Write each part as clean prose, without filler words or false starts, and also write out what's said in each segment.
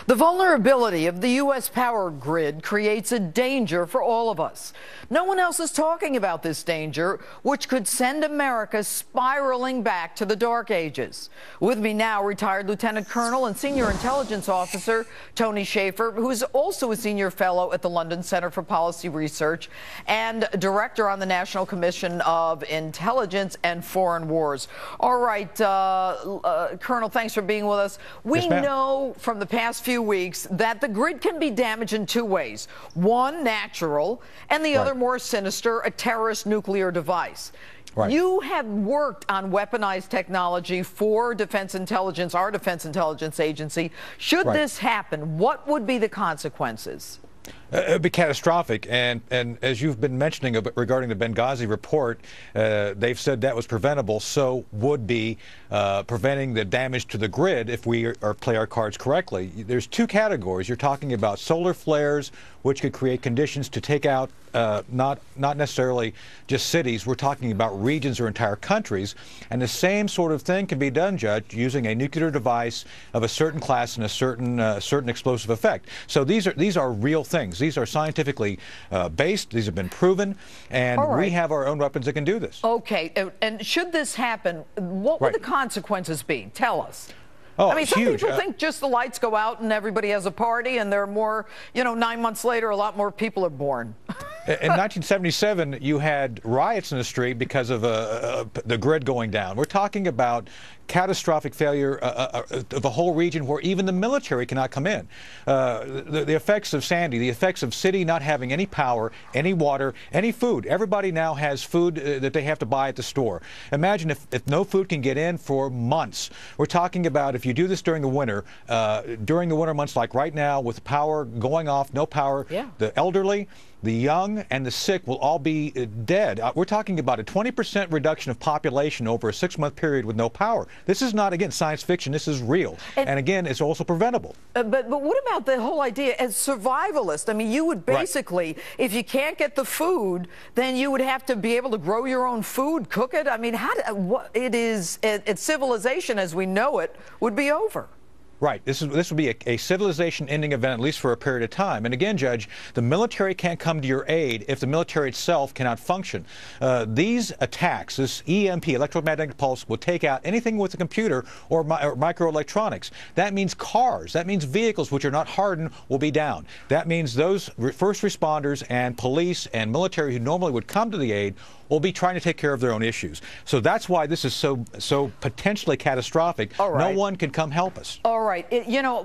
The vulnerability of the U.S. power grid creates a danger for all of us. No one else is talking about this danger, which could send America spiraling back to the dark ages. With me now, retired Lieutenant Colonel and Senior Intelligence Officer Tony Shaffer, who is also a Senior Fellow at the London Center for Policy Research and Director on the National Commission of Intelligence and Foreign Wars. All right, Colonel, thanks for being with us. We know from the past few weeks that the grid can be damaged in two ways. One, natural, and the other more sinister, a terrorist nuclear device. Right. You have worked on weaponized technology for Defense Intelligence, our Defense Intelligence Agency. Should this happen, what would be the consequences? It would be catastrophic, and as you've been mentioning regarding the Benghazi report, they've said that was preventable. So would be preventing the damage to the grid if we play our cards correctly. There's two categories. You're talking about solar flares, which could create conditions to take out not necessarily just cities. We're talking about regions or entire countries, and the same sort of thing can be done, Judge, using a nuclear device of a certain class and a certain explosive effect. So these are real things. These are scientifically based. These have been proven, and we have our own weapons that can do this. Okay, and should this happen, what would the consequences be? Tell us. Oh, I mean, some huge. people think just the lights go out and everybody has a party, and there are more, 9 months later, a lot more people are born. In 1977, you had riots in the street because of the grid going down. We're talking about catastrophic failure of a whole region where even the military cannot come in. The effects of Sandy, the effects of city not having any power, any water, any food. Everybody now has food that they have to buy at the store. Imagine if no food can get in for months. We're talking about if you do this during the winter months like right now with power going off, no power, the elderly, the young, and the sick will all be dead. We're talking about a 20% reduction of population over a 6-month period with no power. This is not, again, science fiction. This is real. And again, it's also preventable. But what about the whole idea as survivalist? I mean, you would basically, if you can't get the food, then you would have to be able to grow your own food, cook it. I mean, it's civilization as we know it would be over. Right. This would be a civilization-ending event, at least for a period of time. And again, Judge, the military can't come to your aid if the military itself cannot function. These attacks, this EMP, electromagnetic pulse, will take out anything with a computer or microelectronics. That means cars. That means vehicles which are not hardened will be down. That means those first responders and police and military who normally would come to the aid will be trying to take care of their own issues. So that's why this is so potentially catastrophic. No one can come help us. All right.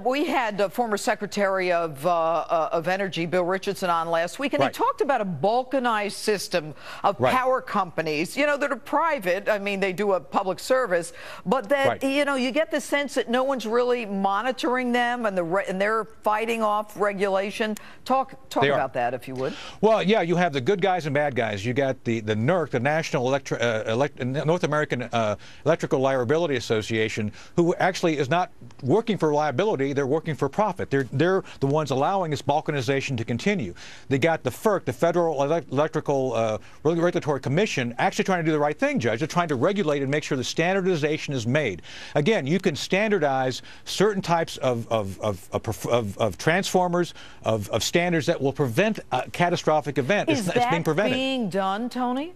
We had former Secretary of Energy, Bill Richardson, on last week, and he talked about a balkanized system of power companies, that are private. I mean, they do a public service, but that, you get the sense that no one's really monitoring them and they're fighting off regulation. Talk about that, if you would. Well, yeah, you have the good guys and bad guys. You got the NERC, the National North American Electrical Liability Association, who actually is not working for reliability, they're working for profit. They're the ones allowing this balkanization to continue. They got the FERC, the Federal Electrical Regulatory Commission, actually trying to do the right thing, Judge. They're trying to regulate and make sure the standardization is made. Again, you can standardize certain types of transformers, of standards that will prevent a catastrophic event. Is it's being prevented. Being done, Tony?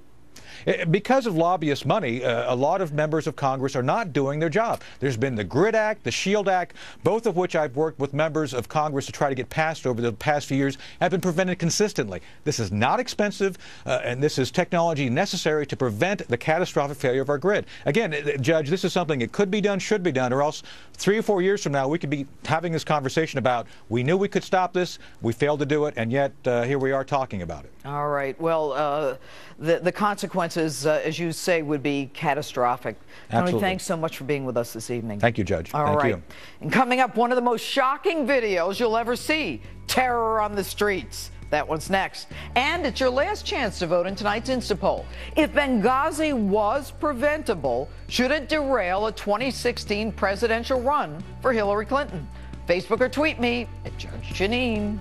Because of lobbyist money, a lot of members of Congress are not doing their job. There's been the GRID Act, the SHIELD Act, both of which I've worked with members of Congress to try to get passed over the past few years, have been prevented consistently. This is not expensive, and this is technology necessary to prevent the catastrophic failure of our grid. Again, Judge, this is something that could be done, should be done, or else 3 or 4 years from now we could be having this conversation about we knew we could stop this, we failed to do it, and yet here we are talking about it. All right. Well, the consequences, as you say, would be catastrophic. Absolutely. Tony, thanks so much for being with us this evening. Thank you, Judge. All right. You. And coming up, one of the most shocking videos you'll ever see, terror on the streets. That one's next. And it's your last chance to vote in tonight's Instapoll. If Benghazi was preventable, should it derail a 2016 presidential run for Hillary Clinton? Facebook or tweet me at Judge Jeanine.